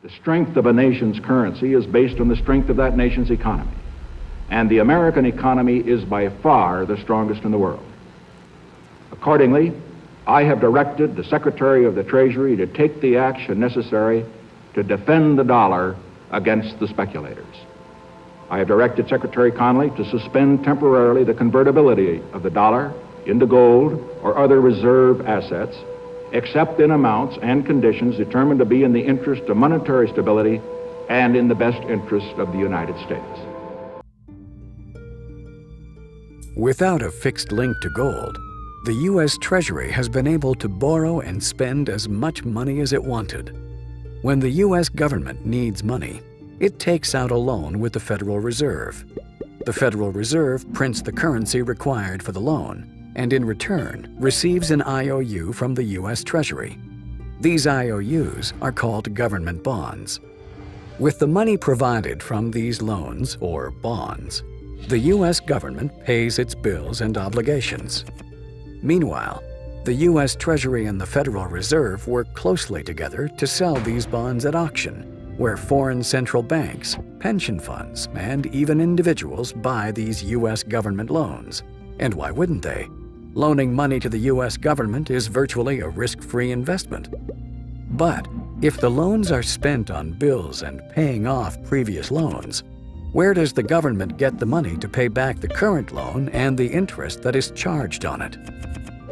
The strength of a nation's currency is based on the strength of that nation's economy. And the American economy is by far the strongest in the world. Accordingly, I have directed the Secretary of the Treasury to take the action necessary to defend the dollar against the speculators. I have directed Secretary Connally to suspend temporarily the convertibility of the dollar into gold or other reserve assets, except in amounts and conditions determined to be in the interest of monetary stability and in the best interest of the United States. Without a fixed link to gold, the U.S. Treasury has been able to borrow and spend as much money as it wanted. When the U.S. government needs money, it takes out a loan with the Federal Reserve. The Federal Reserve prints the currency required for the loan, and in return receives an IOU from the U.S. Treasury. These IOUs are called government bonds. With the money provided from these loans, or bonds, the U.S. government pays its bills and obligations. Meanwhile, the U.S. Treasury and the Federal Reserve work closely together to sell these bonds at auction, where foreign central banks, pension funds, and even individuals buy these U.S. government loans. And why wouldn't they? Loaning money to the U.S. government is virtually a risk-free investment. But if the loans are spent on bills and paying off previous loans, where does the government get the money to pay back the current loan and the interest that is charged on it?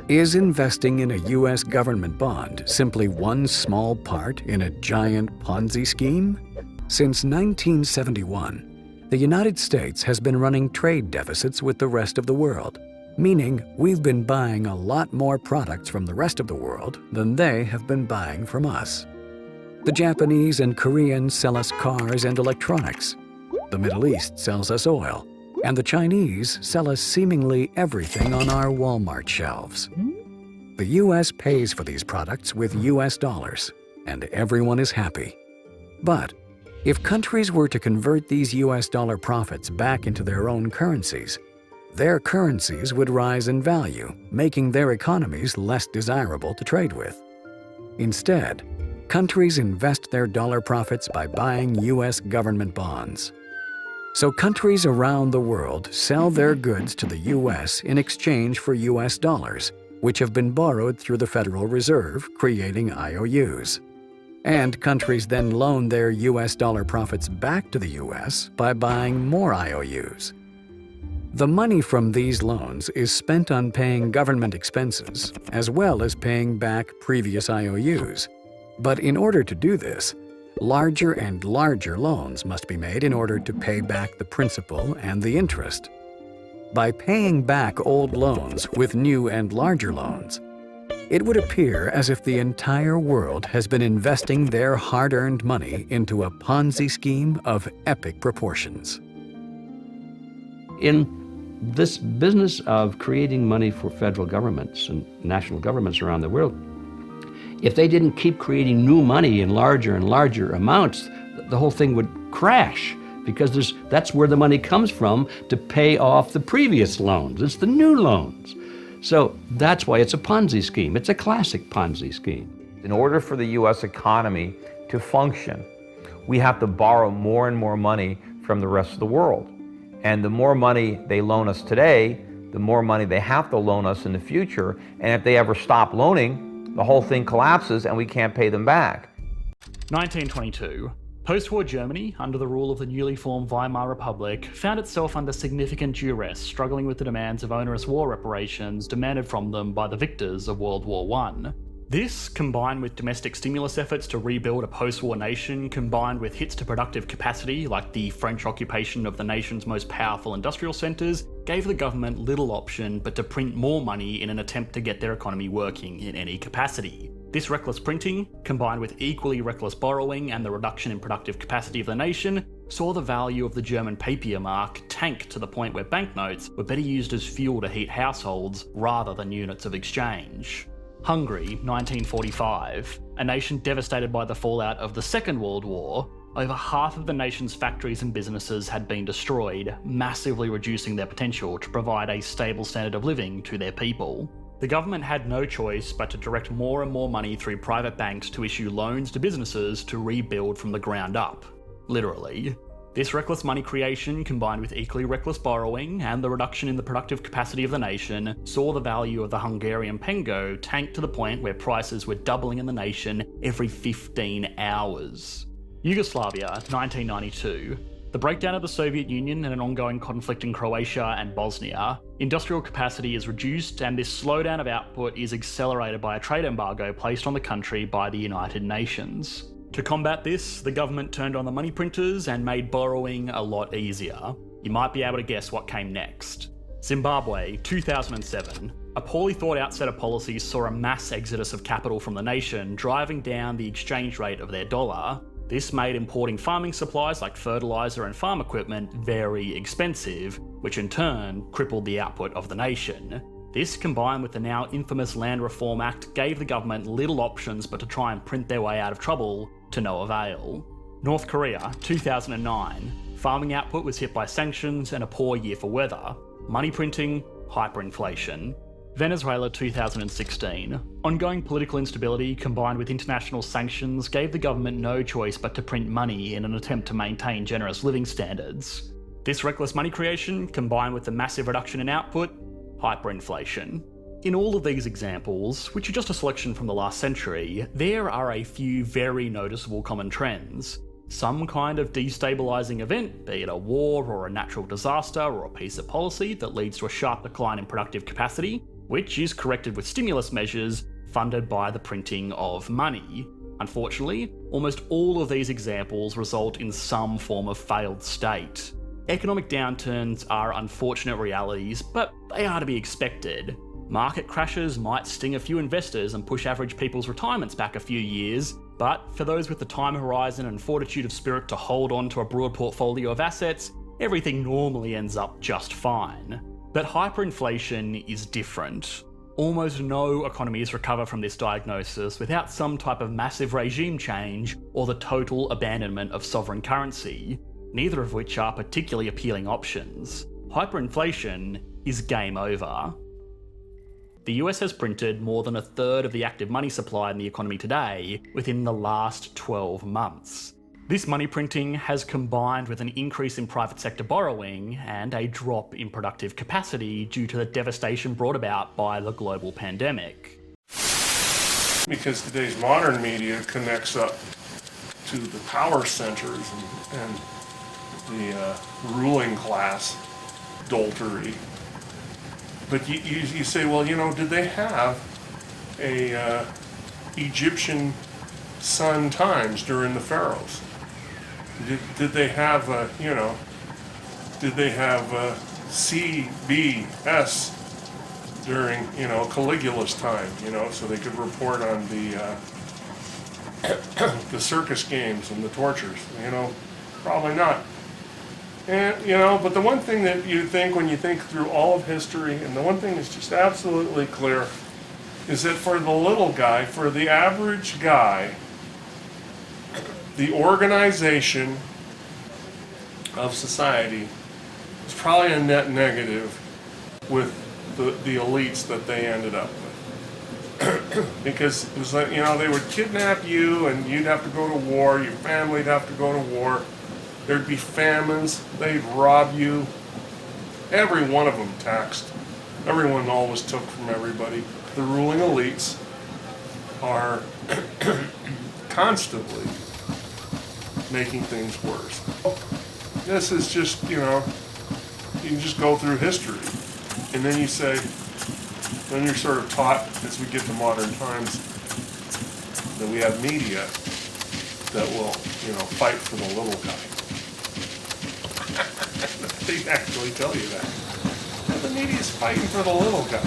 Is investing in a U.S. government bond simply one small part in a giant Ponzi scheme? Since 1971, the United States has been running trade deficits with the rest of the world, meaning we've been buying a lot more products from the rest of the world than they have been buying from us. The Japanese and Koreans sell us cars and electronics. The Middle East sells us oil, and the Chinese sell us seemingly everything on our Walmart shelves. The U.S. pays for these products with U.S. dollars, and everyone is happy. But if countries were to convert these U.S. dollar profits back into their own currencies would rise in value, making their economies less desirable to trade with. Instead, countries invest their dollar profits by buying U.S. government bonds. So countries around the world sell their goods to the U.S. in exchange for U.S. dollars, which have been borrowed through the Federal Reserve, creating IOUs. And countries then loan their U.S. dollar profits back to the U.S. by buying more IOUs. The money from these loans is spent on paying government expenses, as well as paying back previous IOUs. But in order to do this, larger and larger loans must be made in order to pay back the principal and the interest. By paying back old loans with new and larger loans, it would appear as if the entire world has been investing their hard-earned money into a Ponzi scheme of epic proportions. In this business of creating money for federal governments and national governments around the world, if they didn't keep creating new money in larger and larger amounts, the whole thing would crash, because that's where the money comes from to pay off the previous loans. It's the new loans. So that's why it's a Ponzi scheme. It's a classic Ponzi scheme. In order for the U.S. economy to function, we have to borrow more and more money from the rest of the world. And the more money they loan us today, the more money they have to loan us in the future. And if they ever stop loaning, the whole thing collapses and we can't pay them back. 1922. Post-war Germany, under the rule of the newly formed Weimar Republic, found itself under significant duress, struggling with the demands of onerous war reparations demanded from them by the victors of World War I. This, combined with domestic stimulus efforts to rebuild a post-war nation, combined with hits to productive capacity like the French occupation of the nation's most powerful industrial centres, gave the government little option but to print more money in an attempt to get their economy working in any capacity. This reckless printing, combined with equally reckless borrowing and the reduction in productive capacity of the nation, saw the value of the German papier mark tank to the point where banknotes were better used as fuel to heat households rather than units of exchange. Hungary, 1945. A nation devastated by the fallout of the Second World War, over half of the nation's factories and businesses had been destroyed, massively reducing their potential to provide a stable standard of living to their people. the government had no choice but to direct more and more money through private banks to issue loans to businesses to rebuild from the ground up. Literally. This reckless money creation, combined with equally reckless borrowing and the reduction in the productive capacity of the nation, saw the value of the Hungarian pengo tank to the point where prices were doubling in the nation every 15 hours. Yugoslavia, 1992. The breakdown of the Soviet Union and an ongoing conflict in Croatia and Bosnia, industrial capacity is reduced, and this slowdown of output is accelerated by a trade embargo placed on the country by the United Nations. To combat this, the government turned on the money printers and made borrowing a lot easier. You might be able to guess what came next. Zimbabwe, 2007. A poorly thought out set of policies saw a mass exodus of capital from the nation, driving down the exchange rate of their dollar. This made importing farming supplies like fertiliser and farm equipment very expensive, which in turn crippled the output of the nation. This, combined with the now infamous Land Reform Act, gave the government little options but to try and print their way out of trouble, to no avail. North Korea, 2009. Farming output was hit by sanctions and a poor year for weather. Money printing, hyperinflation. Venezuela, 2016. Ongoing political instability combined with international sanctions gave the government no choice but to print money in an attempt to maintain generous living standards. This reckless money creation, combined with the massive reduction in output, hyperinflation. In all of these examples, which are just a selection from the last century, there are a few very noticeable common trends. Some kind of destabilising event, be it a war or a natural disaster or a piece of policy that leads to a sharp decline in productive capacity, which is corrected with stimulus measures funded by the printing of money. Unfortunately, almost all of these examples result in some form of failed state. Economic downturns are unfortunate realities, but they are to be expected. Market crashes might sting a few investors and push average people's retirements back a few years, but for those with the time horizon and fortitude of spirit to hold on to a broad portfolio of assets, everything normally ends up just fine. But hyperinflation is different. Almost no economies recover from this diagnosis without some type of massive regime change or the total abandonment of sovereign currency, neither of which are particularly appealing options. Hyperinflation is game over. The US has printed more than a third of the active money supply in the economy today within the last 12 months. This money printing has combined with an increase in private sector borrowing and a drop in productive capacity due to the devastation brought about by the global pandemic. Because today's modern media connects up to the power centers and the ruling class doltery. But you say, well, did they have a Egyptian Sun Times during the pharaohs? Did they have did they have CBS during Caligula's time? So they could report on the the circus games and the tortures. Probably not. And, but the one thing that you think when you think through all of history, and the one thing that's just absolutely clear, is that for the little guy, for the average guy, the organization of society is probably a net negative with the elites that they ended up with. Because it was like, they would kidnap you and you'd have to go to war, your family'd have to go to war. There'd be famines, they'd rob you. Every one of them taxed. Everyone always took from everybody. The ruling elites are constantly making things worse. This is just, you can just go through history. And then you say, then you're sort of taught as we get to modern times that we have media that will, fight for the little guy. They actually tell you that. And the media's fighting for the little guy.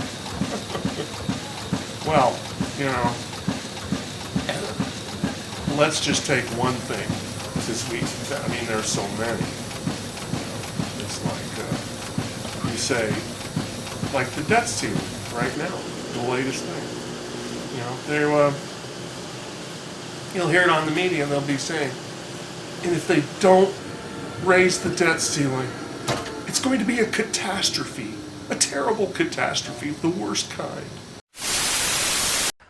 Well, let's just take one thing. There's so many. It's like, you say, like the debt ceiling right now, the latest thing. You'll hear it on the media and they'll be saying, and if they don't raise the debt ceiling, it's going to be a catastrophe, a terrible catastrophe of the worst kind.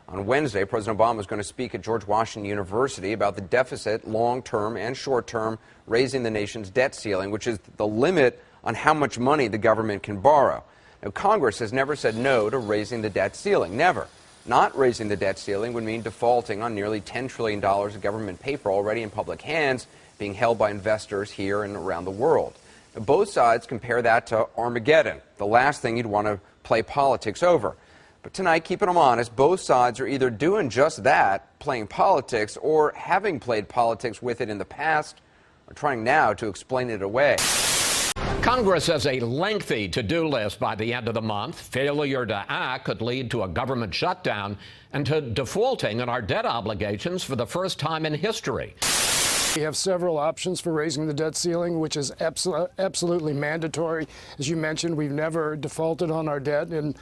On Wednesday, President Obama is going to speak at George Washington University about the deficit, long-term and short-term, raising the nation's debt ceiling, which is the limit on how much money the government can borrow. Now, Congress has never said no to raising the debt ceiling, never. Not raising the debt ceiling would mean defaulting on nearly $10 trillion of government paper already in public hands, being held by investors here and around the world. Now, both sides compare that to Armageddon, the last thing you'd want to play politics over. But tonight, keeping them honest, both sides are either doing just that, playing politics, or having played politics with it in the past, or trying now to explain it away. Congress has a lengthy to-do list by the end of the month. Failure to act could lead to a government shutdown and to defaulting on our debt obligations for the first time in history. We have several options for raising the debt ceiling, which is absolutely mandatory. As you mentioned, we've never defaulted on our debt in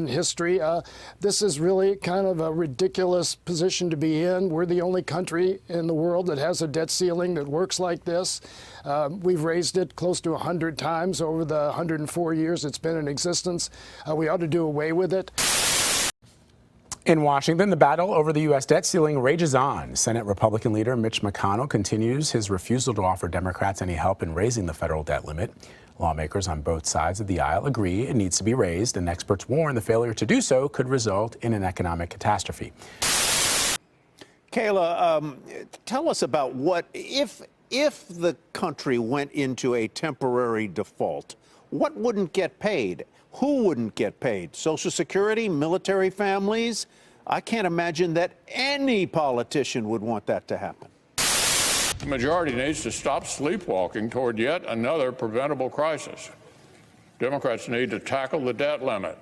history. This is really kind of a ridiculous position to be in. We're the only country in the world that has a debt ceiling that works like this. We've raised it close to 100 times over the 104 years it's been in existence. We ought to do away with it. In Washington, the battle over the U.S. debt ceiling rages on. Senate Republican leader Mitch McConnell continues his refusal to offer Democrats any help in raising the federal debt limit. Lawmakers on both sides of the aisle agree it needs to be raised, and experts warn the failure to do so could result in an economic catastrophe. Kayla, tell us about what, if the country went into a temporary default, what wouldn't get paid? Who wouldn't get paid? Social Security, military families? I can't imagine that any politician would want that to happen. The majority needs to stop sleepwalking toward yet another preventable crisis. Democrats need to tackle the debt limit.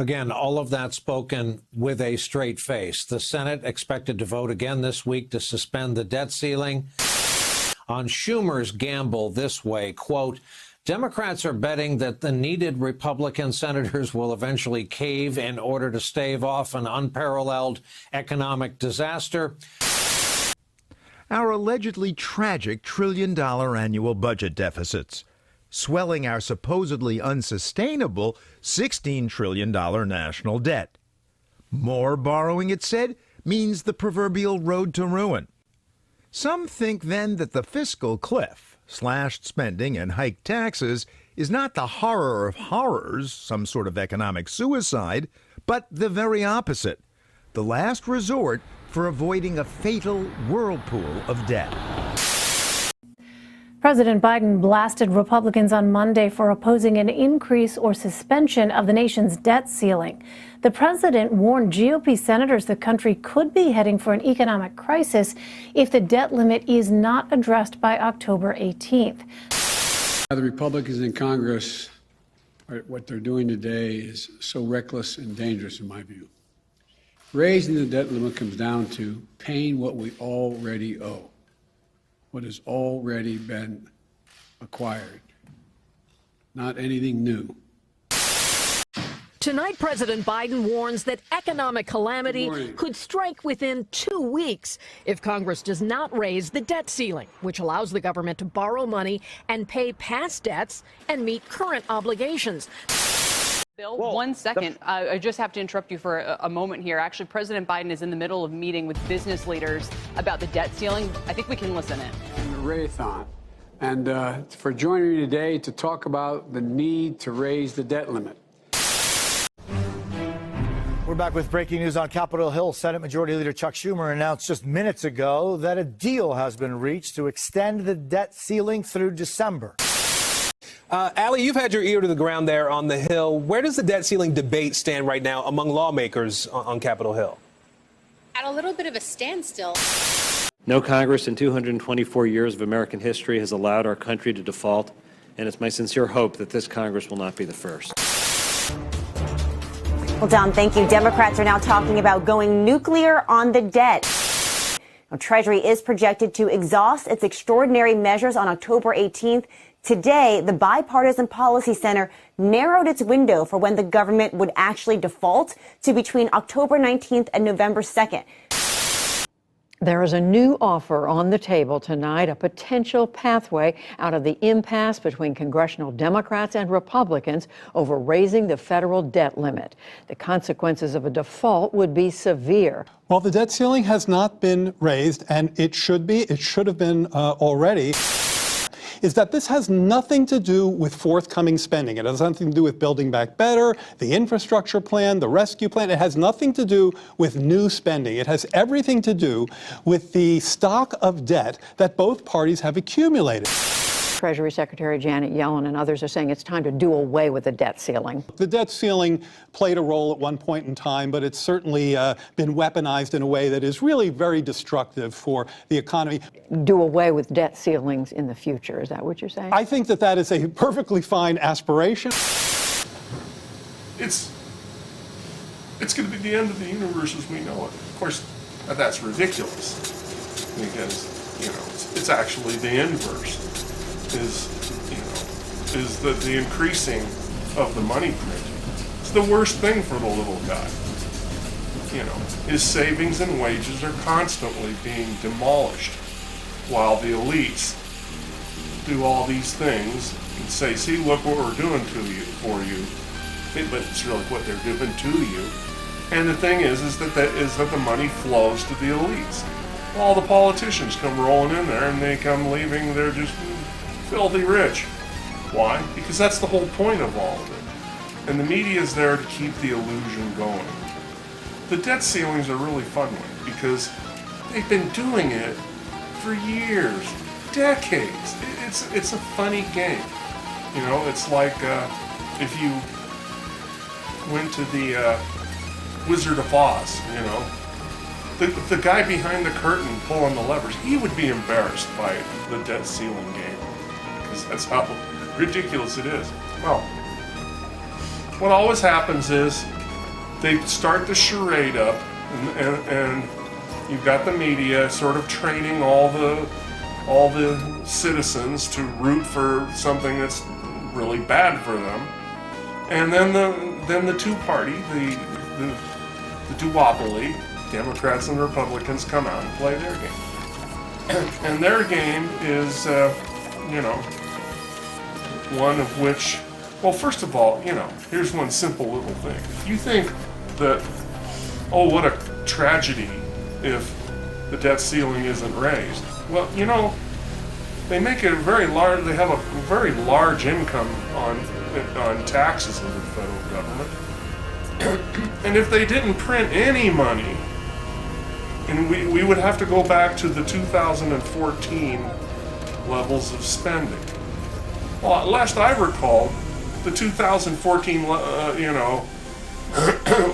Again, all of that spoken with a straight face. The Senate expected to vote again this week to suspend the debt ceiling. On Schumer's gamble this way, quote, Democrats are betting that the needed Republican senators will eventually cave in order to stave off an unparalleled economic disaster. Our allegedly tragic trillion-dollar annual budget deficits, swelling our supposedly unsustainable $16 trillion national debt. More borrowing, it said, means the proverbial road to ruin. Some think then that the fiscal cliff, slashed spending and hiked taxes, is not the horror of horrors, some sort of economic suicide, but the very opposite, the last resort for avoiding a fatal whirlpool of debt. President Biden blasted Republicans on Monday for opposing an increase or suspension of the nation's debt ceiling. The president warned GOP senators the country could be heading for an economic crisis if the debt limit is not addressed by October 18th. The Republicans in Congress, what they're doing today is so reckless and dangerous in my view. Raising the debt limit comes down to paying what we already owe, what has already been acquired, not anything new. Tonight, President Biden warns that economic calamity could strike within 2 weeks if Congress does not raise the debt ceiling, which allows the government to borrow money and pay past debts and meet current obligations. Bill, 1 second. I just have to interrupt you for a moment here. Actually, President Biden is in the middle of meeting with business leaders about the debt ceiling. I think we can listen in. Raython, and for joining me today to talk about the need to raise the debt limit. We're back with breaking news on Capitol Hill. Senate Majority Leader Chuck Schumer announced just minutes ago that a deal has been reached to extend the debt ceiling through December. Allie, you've had your ear to the ground there on the Hill. Where does the debt ceiling debate stand right now among lawmakers on Capitol Hill? At a little bit of a standstill. No Congress in 224 years of American history has allowed our country to default, and it's my sincere hope that this Congress will not be the first. Well, Dom, thank you. Democrats are now talking about going nuclear on the debt. Now, Treasury is projected to exhaust its extraordinary measures on October 18th. Today, the Bipartisan Policy Center narrowed its window for when the government would actually default to between October 19th and November 2nd. There is a new offer on the table tonight, a potential pathway out of the impasse between congressional Democrats and Republicans over raising the federal debt limit. The consequences of a default would be severe. Well, the debt ceiling has not been raised, and it should have been already. Is that this has nothing to do with forthcoming spending. It has nothing to do with Building Back Better, the infrastructure plan, the rescue plan. It has nothing to do with new spending. It has everything to do with the stock of debt that both parties have accumulated. Treasury Secretary Janet Yellen and others are saying it's time to do away with the debt ceiling. The debt ceiling played a role at one point in time, but it's certainly been weaponized in a way that is really very destructive for the economy. Do away with debt ceilings in the future, is that what you're saying? I think that that is a perfectly fine aspiration. It's going to be the end of the universe as we know it. Of course, that's ridiculous because, you know, it's actually the inverse. Is the increasing of the money printing. It's the worst thing for the little guy. You know, his savings and wages are constantly being demolished while the elites do all these things and say, see, look what we're doing for you. But it's really what they're giving to you. And the thing is that the money flows to the elites. All the politicians come rolling in there and they come leaving, they're just filthy rich. Why? Because that's the whole point of all of it. And the media is there to keep the illusion going. The debt ceilings are a really fun one because they've been doing it for years, decades. It's a funny game. You know, it's like if you went to the Wizard of Oz, you know, the guy behind the curtain pulling the levers, he would be embarrassed by the debt ceiling game. That's how ridiculous it is. Well, what always happens is they start the charade up, and you've got the media sort of training all the citizens to root for something that's really bad for them, and then the two-party, the duopoly, Democrats and Republicans come out and play their game, and their game is, you know, one of which, well, first of all, you know, here's one simple little thing. If you think that, oh, what a tragedy if the debt ceiling isn't raised, well, you know, they make it very large. They have a very large income on taxes of the federal government, and if they didn't print any money, and we would have to go back to the 2014 levels of spending. Well, last I recall, the 2014, you know,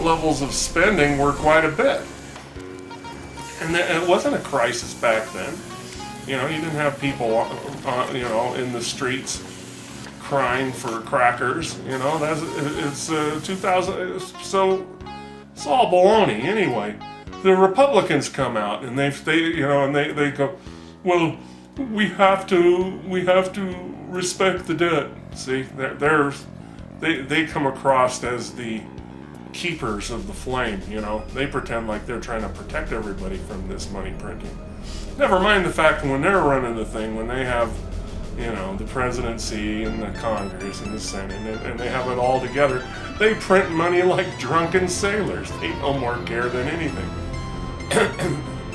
levels of spending were quite a bit, and it wasn't a crisis back then. You know, you didn't have people, you know, in the streets crying for crackers. You know, it's 2000. So it's all baloney anyway. The Republicans come out and they you know, and they go, well, we have to respect the debt. See, they come across as the keepers of the flame, you know. They pretend like they're trying to protect everybody from this money printing. Never mind the fact when they're running the thing, when they have, you know, the presidency and the Congress and the Senate, and they have it all together, they print money like drunken sailors. They no more care than anything.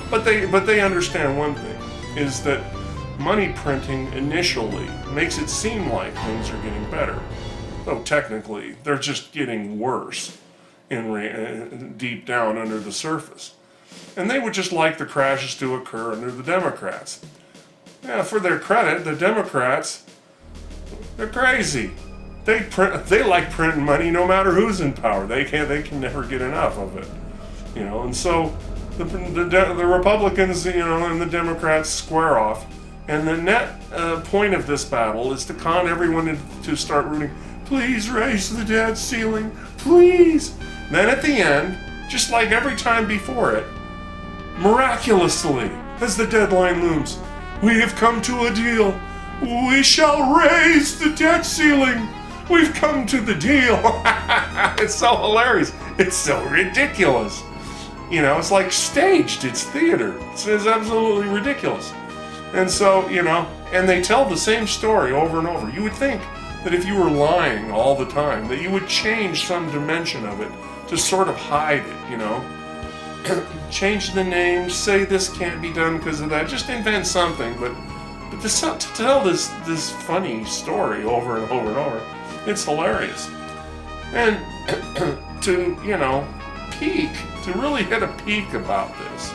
But they understand one thing, is that money printing initially makes it seem like things are getting better, though technically they're just getting worse deep down under the surface. And they would just like the crashes to occur under the Democrats. Yeah, for their credit, the Democrats, they're crazy. They like printing money no matter who's in power. They can never get enough of it, you know. And so the Republicans, you know, and the Democrats square off. And the net point of this battle is to con everyone to start rooting, please raise the debt ceiling, please. Then at the end, just like every time before it, miraculously, as the deadline looms, we have come to a deal. We shall raise the debt ceiling. We've come to the deal. It's so hilarious. It's so ridiculous. You know, it's like staged. It's theater. It's absolutely ridiculous. And so, you know, and they tell the same story over and over. You would think that if you were lying all the time, that you would change some dimension of it to sort of hide it, you know. Change the name, say this can't be done because of that. Just invent something, but to tell this funny story over and over and over, it's hilarious. And to, you know, to really hit a peak about this,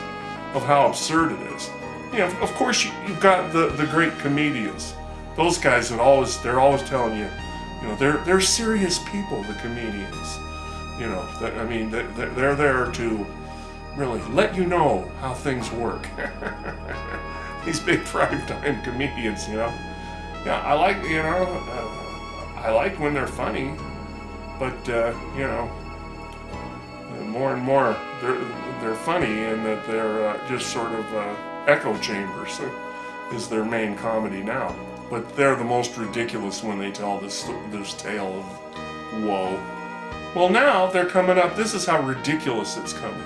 of how absurd it is. You know, of course, you've got the great comedians. Those guys that they're always telling you, you know, they're serious people, the comedians. You know, I mean, they're there to really let you know how things work. These big primetime comedians, you know. Yeah, I like, you know, I like when they're funny, but you know, more and more they're funny in that they're just sort of echo chambers is their main comedy now. But they're the most ridiculous when they tell this tale of woe. Well, now they're coming up. This is how ridiculous it's coming.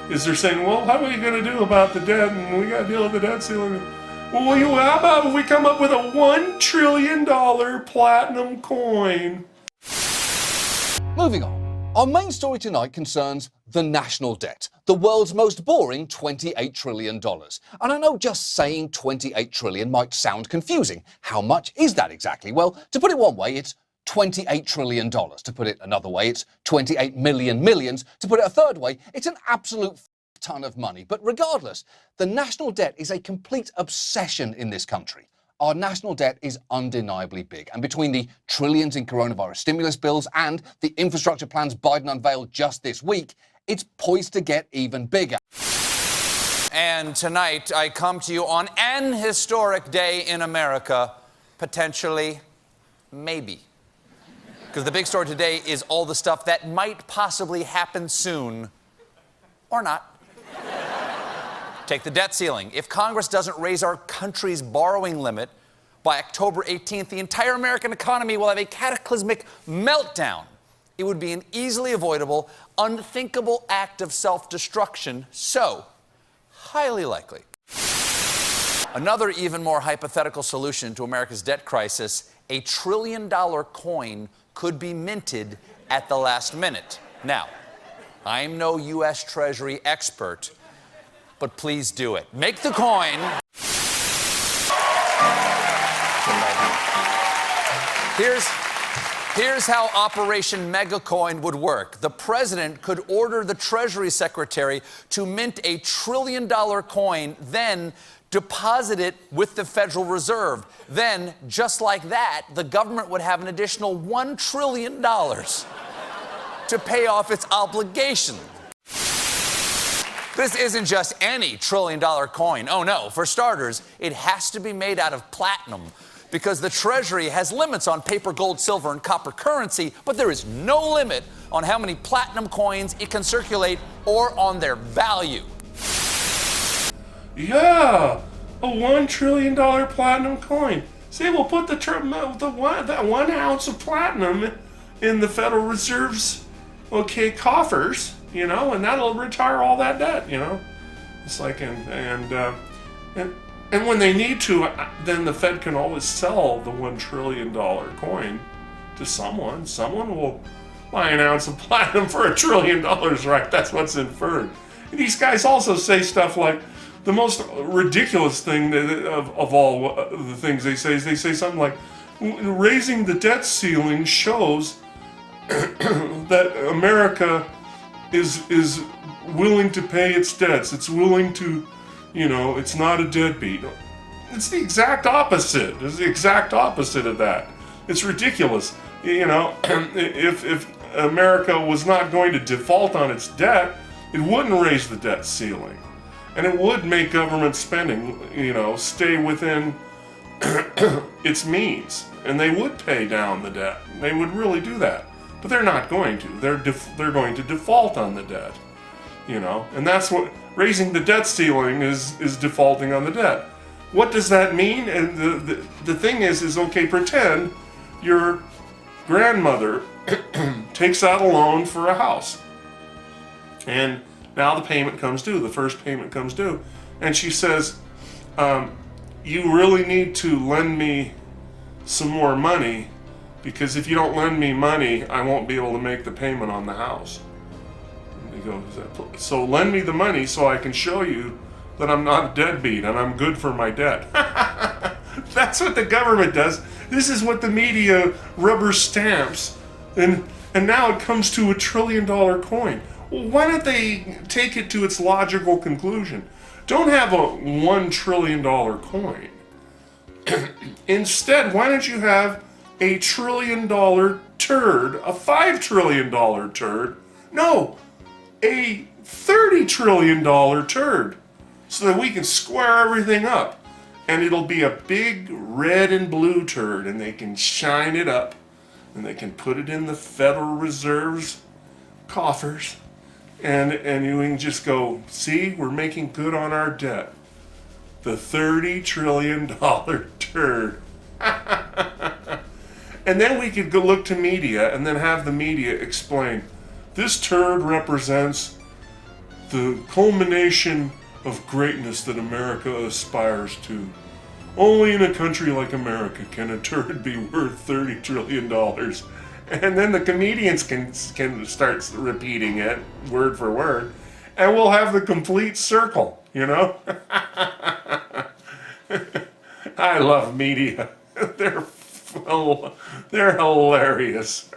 Is they're saying, well, how are we going to do about the debt? And we got to deal with the debt ceiling. Well, how about if we come up with a $1 trillion platinum coin? Moving on. Our main story tonight concerns the national debt, the world's most boring $28 trillion. And I know just saying 28 trillion might sound confusing. How much is that exactly? Well, to put it one way, it's $28 trillion. To put it another way, it's 28 million millions. To put it a third way, it's an absolute ton of money. But regardless, the national debt is a complete obsession in this country. Our national debt is undeniably big. And between the trillions in coronavirus stimulus bills and the infrastructure plans Biden unveiled just this week, it's poised to get even bigger. And tonight, I come to you on an historic day in America, potentially, maybe. Because the big story today is all the stuff that might possibly happen soon, or not. Take the debt ceiling. If Congress doesn't raise our country's borrowing limit by October 18th, the entire American economy will have a cataclysmic meltdown. It would be an easily avoidable, unthinkable act of self-destruction, so highly likely. Another even more hypothetical solution to America's debt crisis, a $1 trillion coin could be minted at the last minute. Now, I'm no U.S. Treasury expert, but please do it. Make the coin. Here's how Operation Megacoin would work. The president could order the Treasury Secretary to mint a $1 trillion coin, then deposit it with the Federal Reserve. Then, just like that, the government would have an additional $1 trillion to pay off its obligation. This isn't just any $1 trillion coin. Oh no, for starters, it has to be made out of platinum because the Treasury has limits on paper, gold, silver, and copper currency, but there is no limit on how many platinum coins it can circulate or on their value. Yeah, a $1 trillion platinum coin. See, we'll put that 1 ounce of platinum in the Federal Reserve's coffers, you know, and that'll retire all that debt, you know. It's like, and when they need to, then the Fed can always sell the $1 trillion coin to someone. Someone will buy an ounce of platinum for $1 trillion, right? That's what's inferred. And these guys also say stuff like, the most ridiculous thing of all the things they say is they say something like, raising the debt ceiling shows that America is willing to pay its debts. It's willing to, you know, it's not a deadbeat. It's the exact opposite. It's the exact opposite of that. It's ridiculous. You know, if America was not going to default on its debt, it wouldn't raise the debt ceiling. And it would make government spending, you know, stay within its means. And they would pay down the debt. They would really do that. But they're not going to. They're going to default on the debt. You know, and that's what raising the debt ceiling is defaulting on the debt. What does that mean? And the thing is okay, pretend your grandmother takes out a loan for a house. And Now the payment comes due, the first payment comes due. And she says, you really need to lend me some more money, because if you don't lend me money, I won't be able to make the payment on the house. And he goes, so lend me the money so I can show you that I'm not a deadbeat and I'm good for my debt. That's what the government does. This is what the media rubber stamps. And now it comes to $1 trillion coin. Well, why don't they take it to its logical conclusion? Don't have a $1 trillion coin. Instead, why don't you have a $1 trillion turd, a $5 trillion turd? No, a $30 trillion turd, so that we can square everything up. And it'll be a big red and blue turd, and they can shine it up, and they can put it in the Federal Reserve's coffers, and you can just go, see, we're making good on our debt. The $30 trillion turd. And then we could go look to media and then have the media explain, this turd represents the culmination of greatness that America aspires to. Only in a country like America can a turd be worth $30 trillion. And then the comedians can start repeating it word for word, and we'll have the complete circle, you know? I love media. They're hilarious.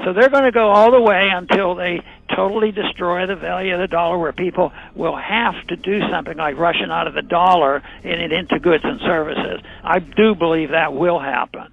So they're going to go all the way until they totally destroy the value of the dollar, where people will have to do something like rushing out of the dollar and into goods and services. I do believe that will happen.